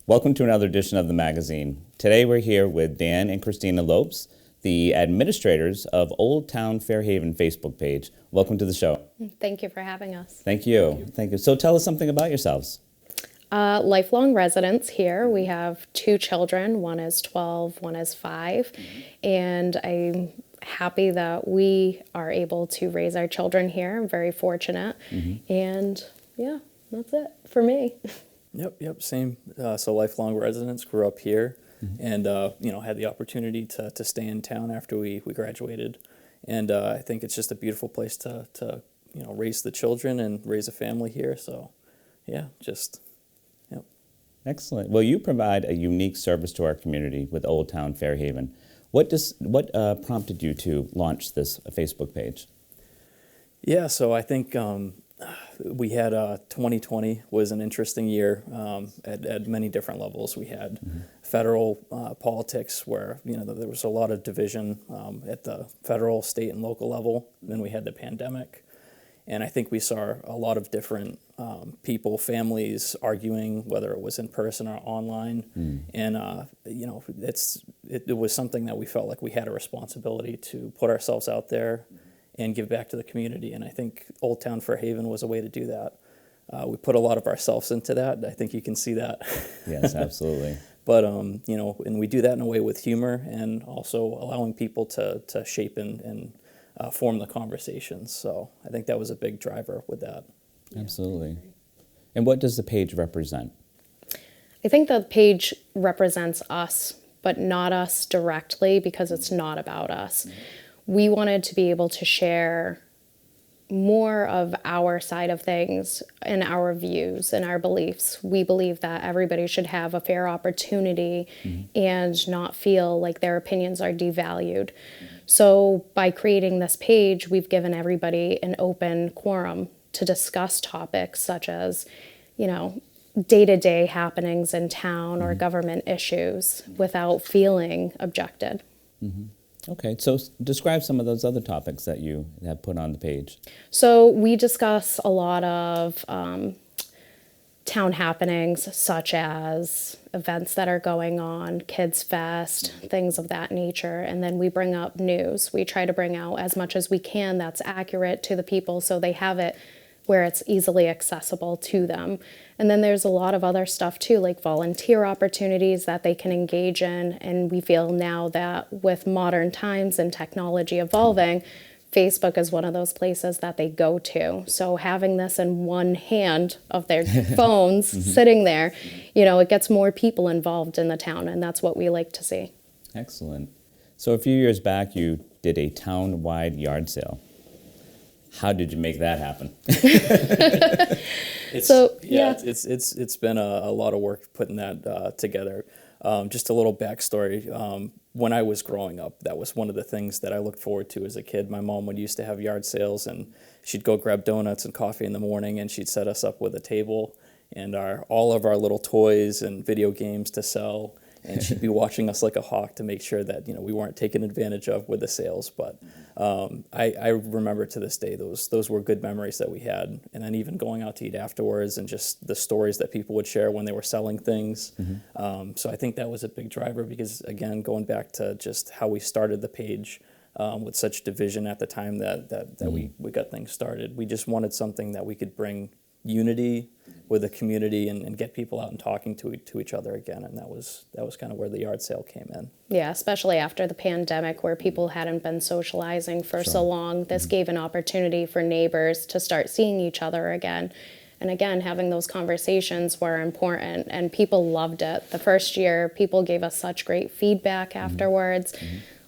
Welcome to another edition of the magazine. Today we're here with Dan and Cristina Lopes, the administrators of Old Town Fairhaven Facebook page. Welcome to the show. Thank you for having us. Thank you. Thank you. So tell us something about yourselves. Lifelong residents here. We have two children. One is 12, one is 5. And I'm happy that we are able to raise our children here. I'm very fortunate. And yeah, that's it for me. Yep, same. So lifelong residents, grew up here, and had the opportunity to stay in town after we graduated, and I think it's just a beautiful place to raise the children and raise a family here. So, yeah, yep. Excellent. Well, you provide a unique service to our community with Old Town Fairhaven. What prompted you to launch this Facebook page? Yeah, so I think we had 2020 was an interesting year at many different levels. We had federal politics where there was a lot of division at the federal, state, and local level. Then we had the pandemic, and I think we saw a lot of different people, families arguing, whether it was in person or online. And it was something that we felt like we had a responsibility to put ourselves out there and give back to the community. And I think Old Town Fairhaven was a way to do that. We put a lot of ourselves into that. I think you can see that. Yes, absolutely. But, and we do that in a way with humor and also allowing people to shape and form the conversations. So I think that was a big driver with that. Absolutely. And what does the page represent? I think the page represents us, but not us directly, because it's not about us. We wanted to be able to share more of our side of things and our views and our beliefs. We believe that everybody should have a fair opportunity and not feel like their opinions are devalued. So by creating this page, we've given everybody an open quorum to discuss topics such as, day-to-day happenings in town or government issues without feeling objected. Okay, so describe some of those other topics that you have put on the page. So we discuss a lot of town happenings, such as events that are going on, Kids Fest, things of that nature. And then we bring up news. We try to bring out as much as we can that's accurate to the people so they have it where it's easily accessible to them. And then there's a lot of other stuff too, like volunteer opportunities that they can engage in. And we feel now that with modern times and technology evolving, Facebook is one of those places that they go to. So having this in one hand of their phones sitting there, it gets more people involved in the town, and that's what we like to see. Excellent. So a few years back, you did a town-wide yard sale. How did you make that happen? It's been a lot of work putting that together. Just a little backstory. When I was growing up, that was one of the things that I looked forward to as a kid. My mom used to have yard sales, and she'd go grab donuts and coffee in the morning, and she'd set us up with a table and all of our little toys and video games to sell. And she'd be watching us like a hawk to make sure that we weren't taken advantage of with the sales. But I remember to this day those were good memories that we had. And then even going out to eat afterwards and just the stories that people would share when they were selling things. So I think that was a big driver because, again, going back to just how we started the page with such division at the time that we got things started, we just wanted something that we could bring unity with the community and get people out and talking to each other again, and that was kind of where the yard sale came in. Yeah, especially after the pandemic where people hadn't been socializing for so long. This gave an opportunity for neighbors to start seeing each other again. And again, having those conversations were important, and people loved it. The first year, people gave us such great feedback afterwards.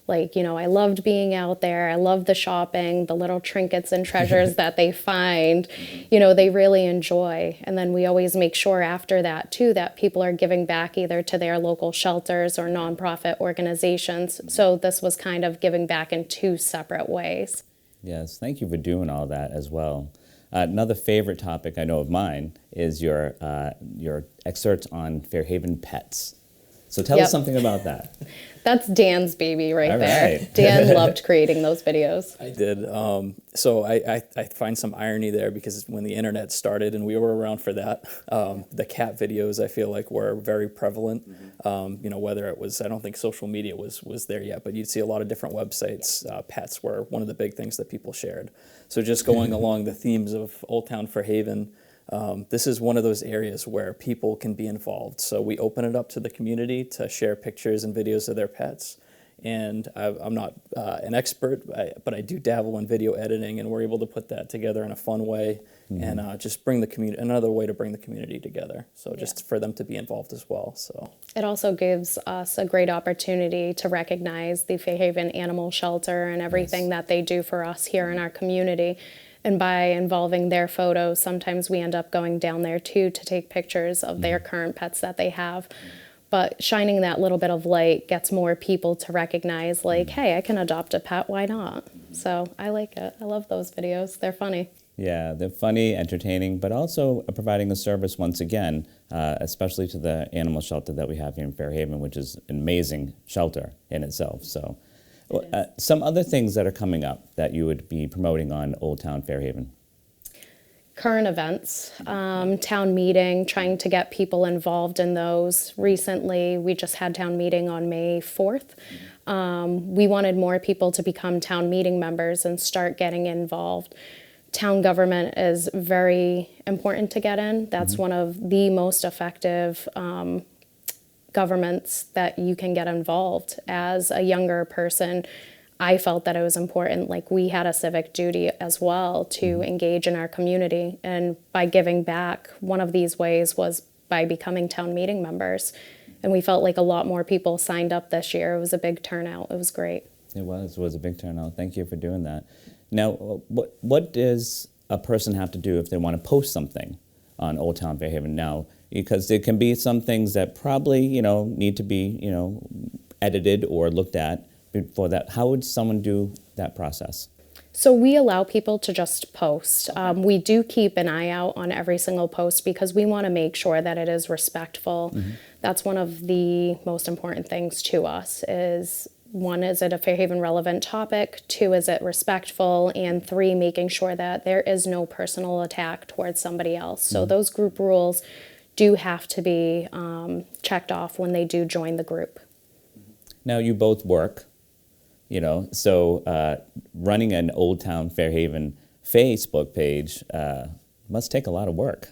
Like, I loved being out there. I loved the shopping, the little trinkets and treasures that they find, they really enjoy. And then we always make sure after that, too, that people are giving back either to their local shelters or nonprofit organizations. So this was kind of giving back in two separate ways. Yes, thank you for doing all that as well. Another favorite topic I know of mine is your excerpts on Fairhaven pets. So tell Yep. us something about that. That's Dan's baby right All there. right. Dan loved creating those videos. I did. So I find some irony there because when the internet started and we were around for that, the cat videos I feel like were very prevalent. Whether it was, I don't think social media was there yet, but you'd see a lot of different websites. Pets were one of the big things that people shared. So just going along the themes of Old Town Fairhaven, this is one of those areas where people can be involved. So we open it up to the community to share pictures and videos of their pets. And I'm not an expert, but I do dabble in video editing, and we're able to put that together in a fun way and just bring the community, another way to bring the community together. So just for them to be involved as well. So It also gives us a great opportunity to recognize the Fairhaven Animal Shelter and everything that they do for us here in our community. And by involving their photos, sometimes we end up going down there too to take pictures of their current pets that they have. But shining that little bit of light gets more people to recognize, like, hey, I can adopt a pet, why not? So I like it. I love those videos. They're funny. Yeah, they're funny, entertaining, but also providing a service once again, especially to the animal shelter that we have here in Fairhaven, which is an amazing shelter in itself. So some other things that are coming up that you would be promoting on Old Town Fairhaven. Current events, town meeting, trying to get people involved in those. Recently, we just had town meeting on May 4th. We wanted more people to become town meeting members and start getting involved. Town government is very important to get in. That's one of the most effective governments that you can get involved. As a younger person, I felt that it was important, like we had a civic duty as well to engage in our community. And by giving back, one of these ways was by becoming town meeting members. And we felt like a lot more people signed up this year. It was a big turnout. It was great. It was a big turnout. Thank you for doing that. Now, what does a person have to do if they want to post something on Old Town Fairhaven now? Because there can be some things that probably, need to be, edited or looked at before that. How would someone do that process? So we allow people to just post. We do keep an eye out on every single post because we want to make sure that it is respectful. That's one of the most important things to us is, one, is it a Fairhaven relevant topic? Two, is it respectful? And three, making sure that there is no personal attack towards somebody else. So those group rules do have to be checked off when they do join the group. Now, you both work, so running an Old Town Fairhaven Facebook page must take a lot of work.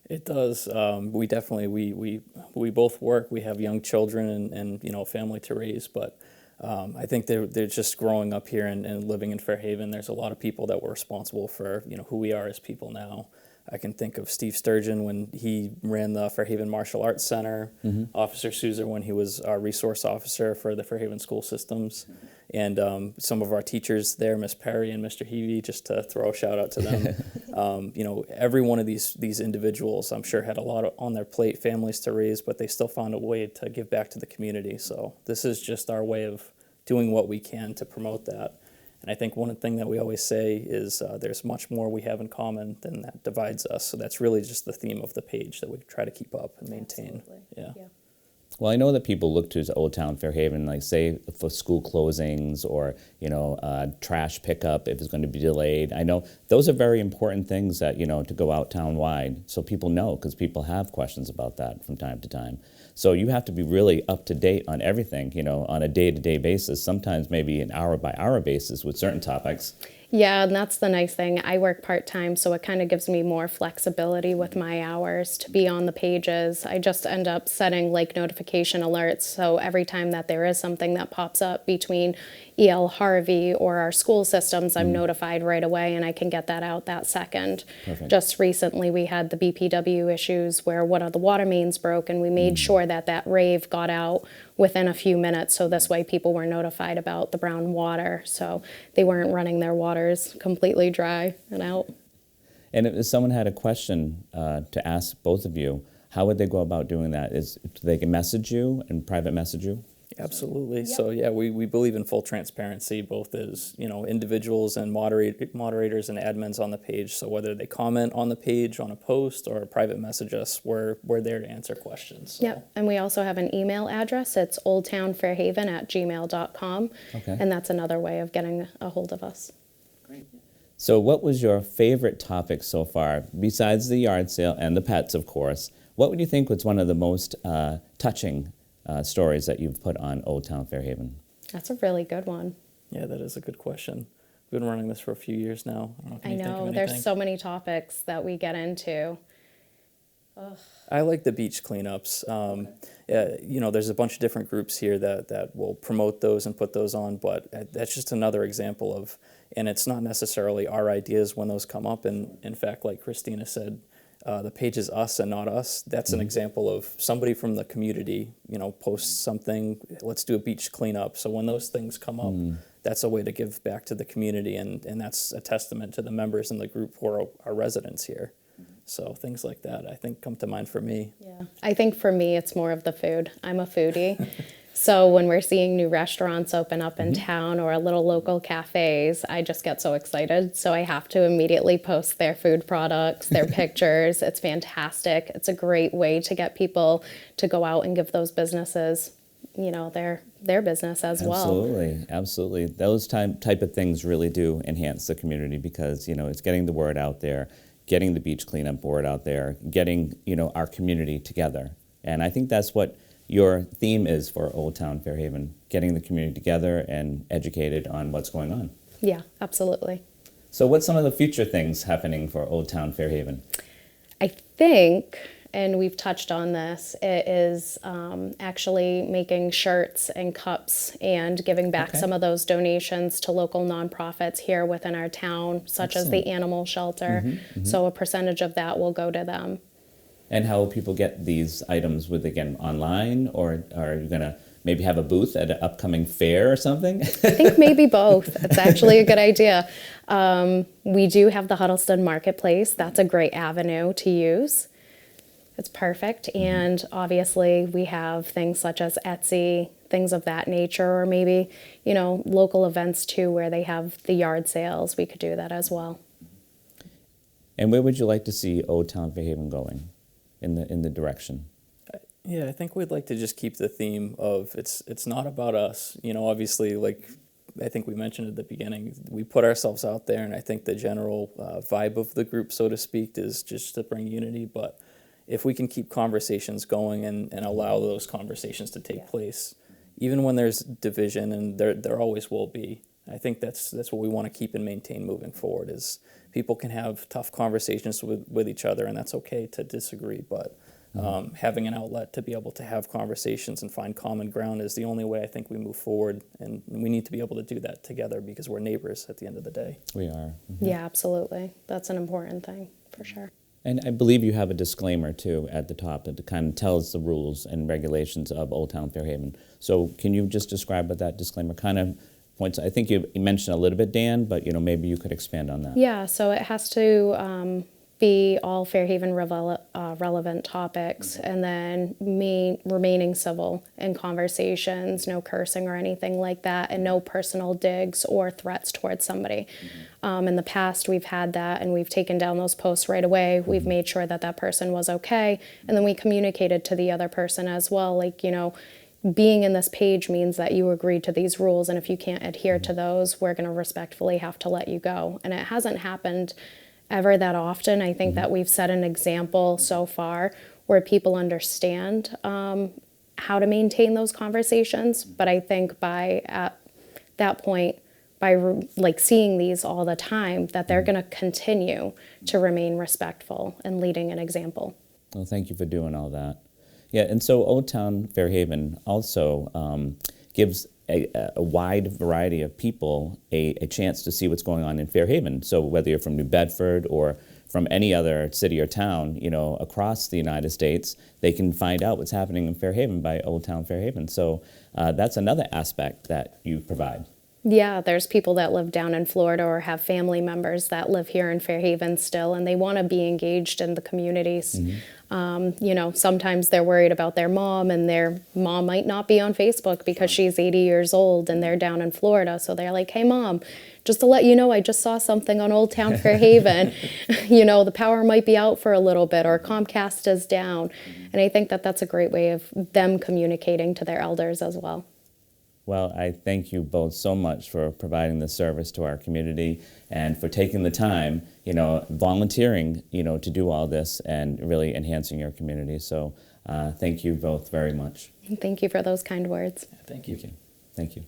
it does. We definitely, we both work. We have young children and family to raise, but I think they're just growing up here and living in Fairhaven. There's a lot of people that were responsible for who we are as people now. I can think of Steve Sturgeon when he ran the Fairhaven Martial Arts Center, Officer Souser when he was our resource officer for the Fairhaven school systems, and some of our teachers there, Miss Perry and Mr. Heavey, just to throw a shout out to them. Every one of these individuals, I'm sure, had a lot on their plate, families to raise, but they still found a way to give back to the community. So this is just our way of doing what we can to promote that. And I think one thing that we always say is there's much more we have in common than that divides us. So that's really just the theme of the page that we try to keep up and maintain. Yeah. Well, I know that people look to Old Town Fairhaven, like say for school closings or trash pickup if it's going to be delayed. I know those are very important things that to go out town-wide, so people know, because people have questions about that from time to time. So you have to be really up to date on everything, on a day-to-day basis. Sometimes maybe an hour-by-hour basis with certain topics. Yeah, and that's the nice thing. I work part-time, so it kind of gives me more flexibility with my hours to be on the pages. I just end up setting notification alerts, so every time that there is something that pops up between E.L. Harvey or our school systems, I'm notified right away, and I can get that out that second. Perfect. Just recently, we had the BPW issues where one of the water mains broke, and we made sure that rave got out within a few minutes, so this way people were notified about the brown water, so they weren't running their waters completely dry and out. And if someone had a question to ask both of you, how would they go about doing that? Do they can message you and private message you? Absolutely. So yeah, we believe in full transparency, both as, individuals and moderators and admins on the page. So whether they comment on the page on a post or private message us, we're there to answer questions. So. Yep, and we also have an email address. It's oldtownfairhaven@gmail.com, Okay. and that's another way of getting a hold of us. So what was your favorite topic so far, besides the yard sale and the pets, of course? What would you think was one of the most touching stories that you've put on Old Town Fairhaven? That's a really good one. Yeah, that is a good question. We've been running this for a few years now. I don't know if I you think of know, there's anything. so many topics that we get into. I like the beach cleanups. There's a bunch of different groups here that will promote those and put those on, but that's just another example of, and it's not necessarily our ideas when those come up. And in fact, like Cristina said, the page is us and not us. That's an example of somebody from the community, posts something, let's do a beach cleanup. So when those things come up, that's a way to give back to the community, and that's a testament to the members in the group who are our residents here. So things like that, I think, come to mind for me. Yeah, I think for me, it's more of the food. I'm a foodie. So when we're seeing new restaurants open up in town or little local cafes, I just get so excited. So I have to immediately post their food products, their pictures. It's fantastic. It's a great way to get people to go out and give those businesses, their business as well. Absolutely. Those type of things really do enhance the community because, it's getting the word out there, getting the beach cleanup board out there, getting, our community together. And I think that's what your theme is for Old Town Fairhaven, getting the community together and educated on what's going on. Yeah, absolutely. So what's some of the future things happening for Old Town Fairhaven? I think, and we've touched on this, it is actually making shirts and cups and giving back some of those donations to local nonprofits here within our town, such as the animal shelter. So a percentage of that will go to them. And how will people get these items? Would they get them online, or are you going to maybe have a booth at an upcoming fair or something? I think maybe both. It's actually a good idea. We do have the Huddleston Marketplace. That's a great avenue to use. It's perfect. And obviously we have things such as Etsy, things of that nature, or maybe, local events too where they have the yard sales. We could do that as well. And where would you like to see Old Town Fairhaven going in the direction? Yeah, I think we'd like to just keep the theme of it's not about us. Obviously, like I think we mentioned at the beginning, we put ourselves out there, and I think the general vibe of the group, so to speak, is just to bring unity. But if we can keep conversations going and allow those conversations to take place, even when there's division, and there always will be, I think that's what we want to keep and maintain moving forward, is people can have tough conversations with each other, and that's okay to disagree, but having an outlet to be able to have conversations and find common ground is the only way I think we move forward, and we need to be able to do that together because we're neighbors at the end of the day. We are. Yeah, absolutely. That's an important thing, for sure. And I believe you have a disclaimer, too, at the top that kind of tells the rules and regulations of Old Town Fairhaven. So can you just describe what that disclaimer kind of points? I think you mentioned a little bit, Dan, but maybe you could expand on that. Yeah, so it has to be all Fairhaven relevant topics, and then remaining civil in conversations, no cursing or anything like that, and no personal digs or threats towards somebody. In the past, we've had that, and we've taken down those posts right away. We've made sure that that person was okay, and then we communicated to the other person as well, like, being in this page means that you agreed to these rules, and if you can't adhere to those, we're going to respectfully have to let you go. And it hasn't happened ever that often. I think that we've set an example so far where people understand how to maintain those conversations. But I think at that point, by seeing these all the time, that they're going to continue to remain respectful and leading an example. Well, thank you for doing all that. Yeah, and so Old Town Fairhaven also gives a wide variety of people a chance to see what's going on in Fairhaven. So whether you're from New Bedford or from any other city or town, across the United States, they can find out what's happening in Fairhaven by Old Town Fairhaven. So that's another aspect that you provide. Yeah, there's people that live down in Florida or have family members that live here in Fairhaven still, and they want to be engaged in the communities. You know, sometimes they're worried about their mom, and their mom might not be on Facebook because she's 80 years old and they're down in Florida. So they're like, hey, mom, just to let you know, I just saw something on Old Town Fairhaven. You know, the power might be out for a little bit, or Comcast is down. And I think that that's a great way of them communicating to their elders as well. Well, I thank you both so much for providing this service to our community and for taking the time, volunteering, to do all this and really enhancing your community. So thank you both very much. Thank you for those kind words. Thank you. Thank you.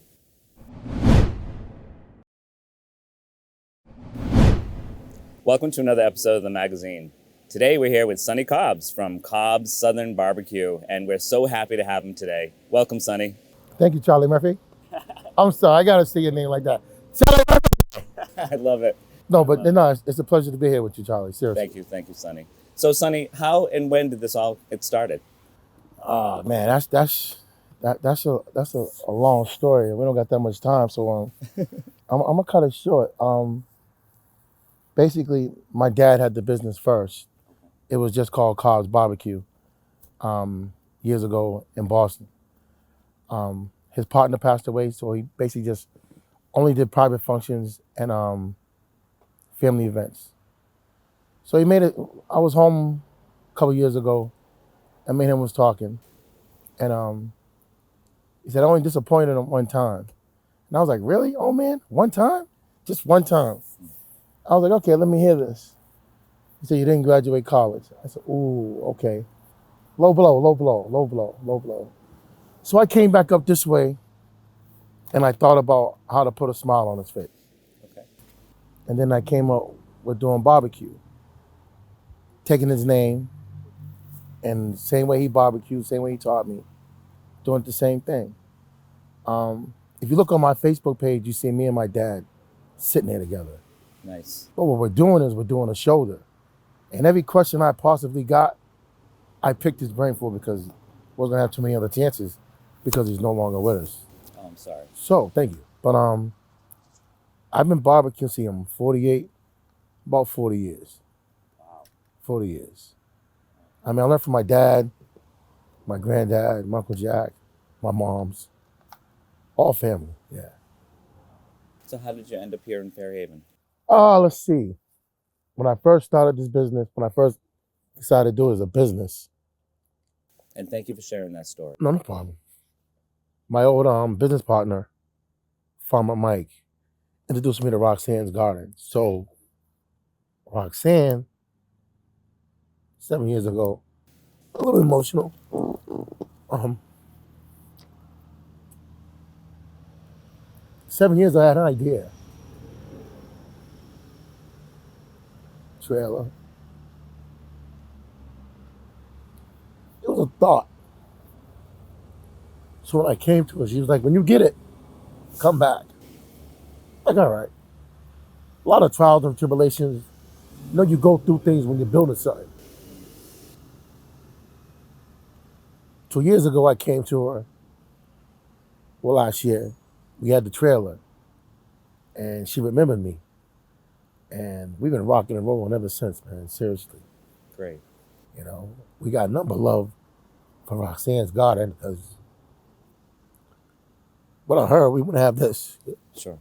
Welcome to another episode of the magazine. Today we're here with Sunny Cobb from Cobb's Southern BBQ, and we're so happy to have him today. Welcome, Sunny. Thank you, Charlie Murphy. I'm sorry, I gotta say your name like that. Charlie Murphy! I love it. No, but no, it's a pleasure to be here with you, Charlie. Seriously. Thank you, Sunny. So, Sunny, how and when did this all get started? Oh man, that's a long story. We don't got that much time, so I'm gonna cut it short. Basically, my dad had the business first. It was just called Cobb's BBQ years ago in Boston. His partner passed away, so he basically just only did private functions and family events. So he made it. I was home a couple years ago, and me and him was talking, and he said, "I only disappointed him one time," and I was like, "Really, old man? One time? Just one time?" I was like, "Okay, let me hear this." He said, "You didn't graduate college." I said, "Ooh, okay. Low blow, low blow, low blow, low blow." So I came back up this way, and I thought about how to put a smile on his face. Okay. And then I came up with doing barbecue, taking his name, and same way he barbecued, same way he taught me, doing the same thing. If you look on my Facebook page, you see me and my dad sitting there together. Nice. But what we're doing is we're doing a shoulder. And every question I possibly got, I picked his brain for because I wasn't gonna have too many other chances because he's no longer with us. Oh, I'm sorry. So, thank you. But I've been barbecuing since I'm 48, about 40 years. Wow. 40 years. I mean, I learned from my dad, my granddad, my Uncle Jack, my mom's, all family, yeah. So how did you end up here in Fairhaven? Let's see. When I first started this business, when I first decided to do it as a business. And thank you for sharing that story. No problem. My old business partner, Farmer Mike, introduced me to Roxanne's Garden. So Roxanne, 7 years ago, a little emotional. 7 years I had an idea. Trailer. It was a thought. So when I came to her, she was like, when you get it, come back. Like, all right. A lot of trials and tribulations. You go through things when you're building something. 2 years ago, I came to her. Well, last year, we had the trailer. And she remembered me. And we've been rocking and rolling ever since, man, seriously. Great. We got nothing but love for Roxanne's Garden because without her, we wouldn't have this. Sure.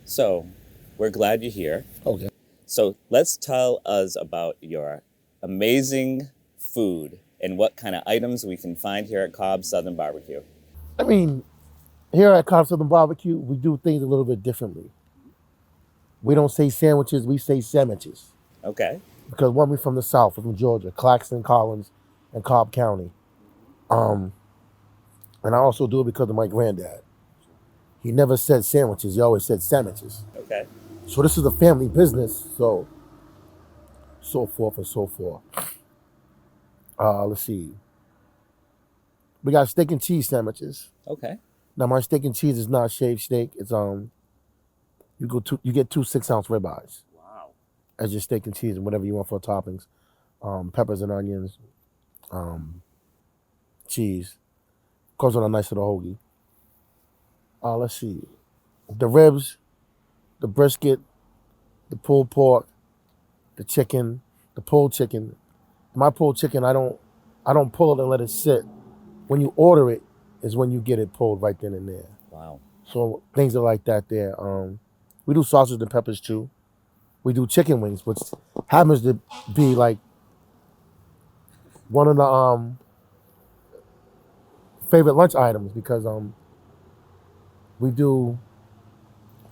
So, we're glad you're here. Okay. So, let's tell us about your amazing food and what kind of items we can find here at Cobb's Southern BBQ. I mean, here at Cobb's Southern BBQ, we do things a little bit differently. We don't say sandwiches, we say sandwiches. Okay. Because one, we're from the South, we're from Georgia, Claxton, Collins, and Cobb County. And I also do it because of my granddad. He never said sandwiches, he always said sandwiches. Okay. So this is a family business, so forth and so forth. Let's see. We got steak and cheese sandwiches. Okay. Now my steak and cheese is not shaved steak. It's you get 2 6-ounce ribeyes. Wow. As your steak and cheese and whatever you want for toppings. Peppers and onions, cheese. Comes on a nice little hoagie. Let's see, the ribs, the brisket, the pulled pork, the chicken, the pulled chicken. My pulled chicken, I don't pull it and let it sit. When you order it, is when you get it pulled right then and there. Wow. So things are like that there. We do sausage and peppers too. We do chicken wings, which happens to be like one of the favorite lunch items because we do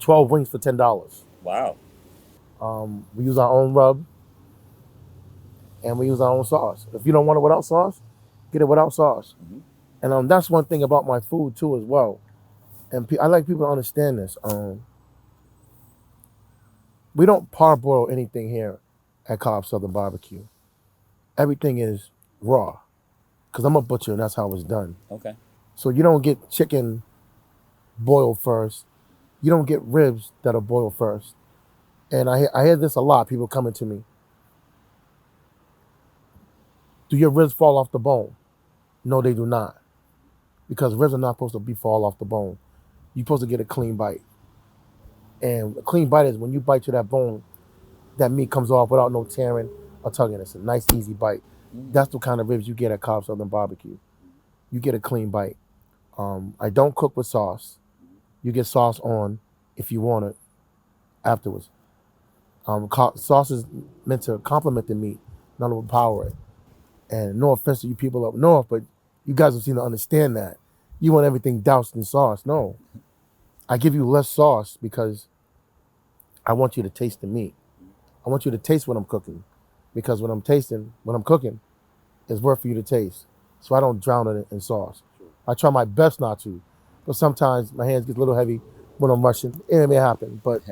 12 wings for $10. Wow. We use our own rub and we use our own sauce. If you don't want it without sauce, get it without sauce. And that's one thing about my food too as well. And I like people to understand this. We don't parboil anything here at Cobb Southern BBQ. Everything is raw because I'm a butcher and that's how it's done. Okay. So you don't get chicken boiled first. You don't get ribs that are boiled first. And I hear this a lot, people coming to me. Do your ribs fall off the bone? No, they do not. Because ribs are not supposed to fall off the bone. You're supposed to get a clean bite. And a clean bite is when you bite to that bone, that meat comes off without no tearing or tugging. It's a nice, easy bite. That's the kind of ribs you get at Cobb Southern BBQ. You get a clean bite. I don't cook with sauce. You get sauce on if you want it afterwards. Sauce is meant to complement the meat, not overpower it. And no offense to you people up north, but you guys don't seem to understand that. You want everything doused in sauce. No. I give you less sauce because I want you to taste the meat. I want you to taste what I'm cooking because what I'm cooking is worth for you to taste. So I don't drown it in sauce. I try my best not to, but sometimes my hands get a little heavy when I'm rushing. It may happen, but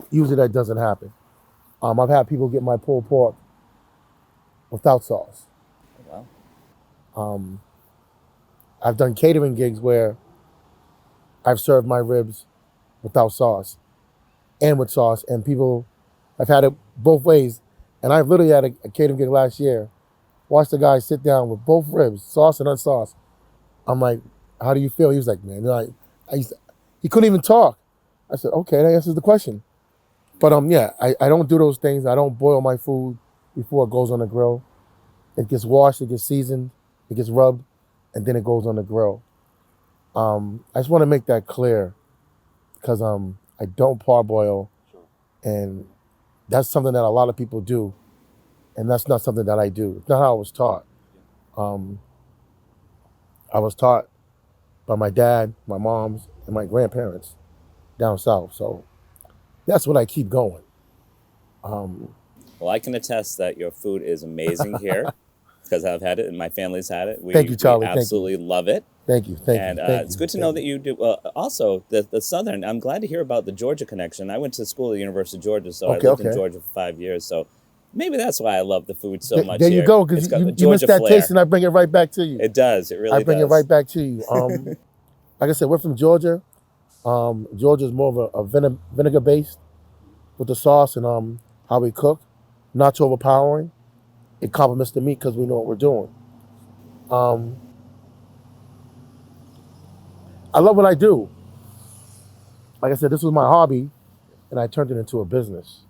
usually that doesn't happen. I've had people get my pulled pork without sauce. Wow. I've done catering gigs where I've served my ribs without sauce and with sauce, and people have had it both ways. And I've literally had a catering gig last year. Watched the guy sit down with both ribs, sauce and unsauced. I'm like, how do you feel? He was like, man, you know, he couldn't even talk. I said, okay, that answers the question. But yeah, I don't do those things. I don't boil my food before it goes on the grill. It gets washed, it gets seasoned, it gets rubbed, and then it goes on the grill. I just want to make that clear because I don't parboil, and that's something that a lot of people do, and that's not something that I do. It's not how I was taught. I was taught by my dad, my moms, and my grandparents down south, so that's what I keep going. Well, I can attest that your food is amazing here because I've had it and my family's had it. Thank you, Charlie. We absolutely love it. Thank you. And it's good to know that you do. Also, the Southern, I'm glad to hear about the Georgia connection. I went to school at the University of Georgia, so I lived in Georgia for 5 years. So maybe that's why I love the food so much. There here. you go, because you missed that taste, and I bring it right back to you. It does. It really does. I bring it right back to you. Like I said, we're from Georgia. Georgia is more of a vinegar based with the sauce and how we cook. Not too overpowering. It complements the meat because we know what we're doing. I love what I do. Like I said, this was my hobby, and I turned it into a business.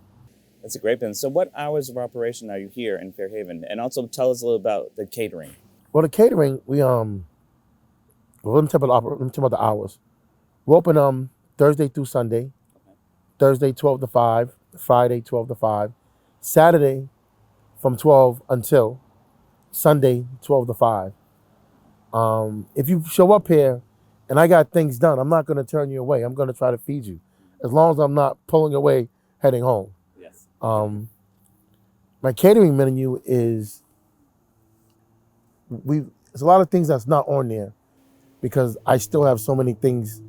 That's a great business. So what hours of operation are you here in Fairhaven? And also tell us a little about the catering. Well, the catering, let me talk about the hours. We're open Thursday through Sunday. Thursday 12 to 5, Friday 12 to 5, Saturday from 12 until Sunday 12 to 5. If you show up here and I got things done, I'm not going to turn you away. I'm going to try to feed you as long as I'm not pulling away heading home. Yes. My catering menu is, there's a lot of things that's not on there because I still have so many things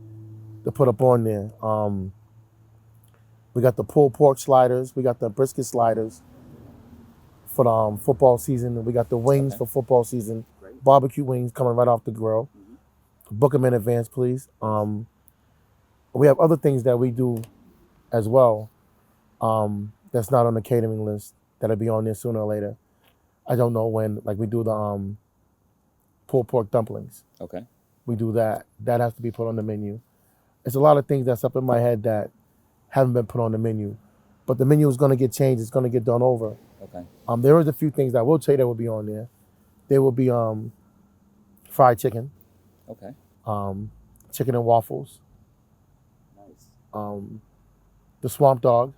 to put up on there. We got the pulled pork sliders. We got the brisket sliders for the football season. And we got the wings for football season. Great. Barbecue wings coming right off the grill. Book them in advance, please. We have other things that we do as well that's not on the catering list that'll be on there sooner or later. I don't know when. Like we do the pulled pork dumplings. Okay. We do that. That has to be put on the menu. It's a lot of things that's up in my head that haven't been put on the menu. But the menu is going to get changed. It's going to get done over. Okay. There is a few things that I will tell you that will be on there. There will be fried chicken, Okay. chicken and waffles, Nice. the swamp dog.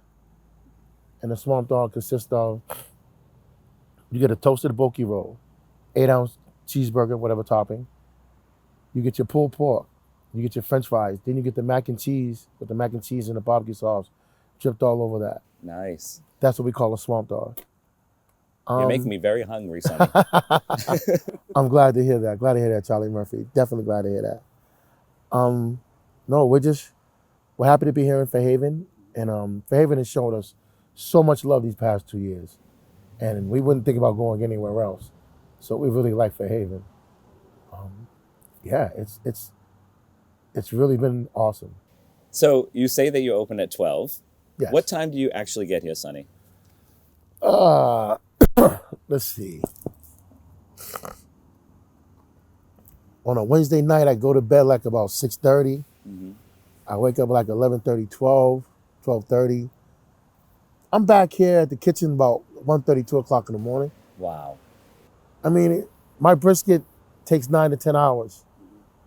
And the swamp dog consists of, you get a toasted bulky roll, 8-ounce cheeseburger, whatever topping. You get your pulled pork. You get your french fries. Then you get the mac and cheese with the mac and cheese and the barbecue sauce dripped all over that. Nice. That's what we call a swamp dog. You're making me very hungry, Sonny. I'm glad to hear that. Glad to hear that, Charlie Murphy. Definitely glad to hear that. No, we're happy to be here in Fairhaven. And Fairhaven has shown us so much love these past 2 years. And we wouldn't think about going anywhere else. So we really like Fairhaven. Yeah, it's really been awesome. So you say that you open at 12. Yes. What time do you actually get here, Sonny? Let's see. On a Wednesday night, I go to bed like about 6:30. I wake up like 11:30, 12:30. I'm back here at the kitchen about 1:30, 2 o'clock in the morning. Wow. I mean, my brisket takes 9 to 10 hours.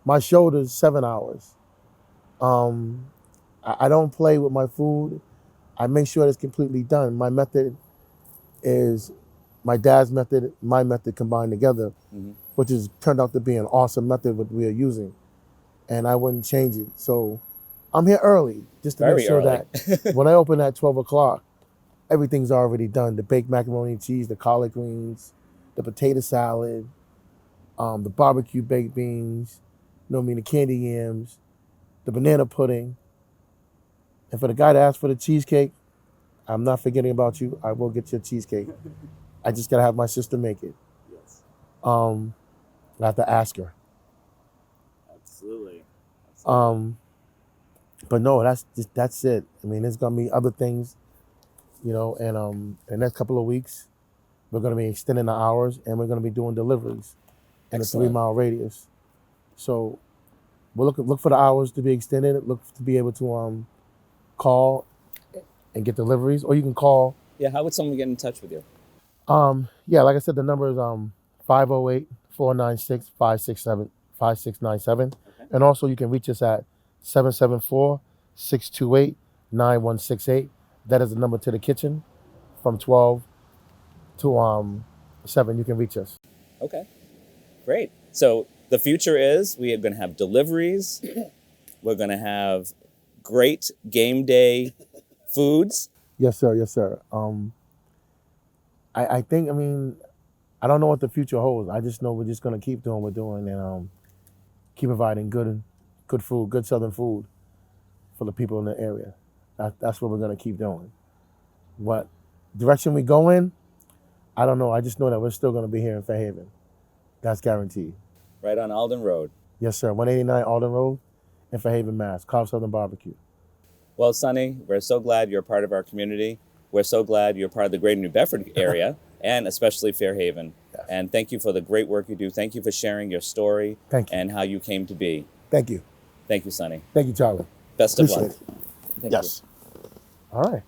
My shoulders, 7 hours. I don't play with my food. I make sure it's completely done. My method is my dad's method, my method combined together, which has turned out to be an awesome method that we are using. And I wouldn't change it. So I'm here early just to Very make sure early. that when I open at 12 o'clock, everything's already done. The baked macaroni and cheese, the collard greens, the potato salad, the barbecue baked beans, the candy yams, the banana pudding. And for the guy that asked for the cheesecake, I'm not forgetting about you. I will get your cheesecake. I just gotta have my sister make it. Yes. I have to ask her. Absolutely. But no, that's it. I mean, there's gonna be other things, and the next couple of weeks, we're gonna be extending the hours and we're gonna be doing deliveries in a Excellent. 3-mile radius. So we'll look for the hours to be extended. Look to be able to call and get deliveries, or you can call. Yeah, how would someone get in touch with you? Yeah, like I said, the number is 508-496-5697. And also you can reach us at 774-628-9168. That is the number to the kitchen from 12 to 7. You can reach us. Okay, great. So the future is we are going to have deliveries. We're going to have great game day foods. Yes, sir. Yes, sir. I think, I don't know what the future holds. I just know we're just going to keep doing what we're doing and keep providing good food, good Southern food for the people in the area. That's what we're going to keep doing. What direction we go in, I don't know. I just know that we're still going to be here in Fairhaven. That's guaranteed. Right on Alden Road. Yes, sir. 189 Alden Road in Fairhaven, Mass. Cobb Southern BBQ. Well, Sonny, we're so glad you're part of our community. We're so glad you're part of the greater New Bedford area and especially Fairhaven. Yes. And thank you for the great work you do. Thank you for sharing your story Thank you. and how you came to be. Thank you. Thank you, Sonny. Thank you, Charlie. Best of Appreciate luck. it. Thank Yes. All right.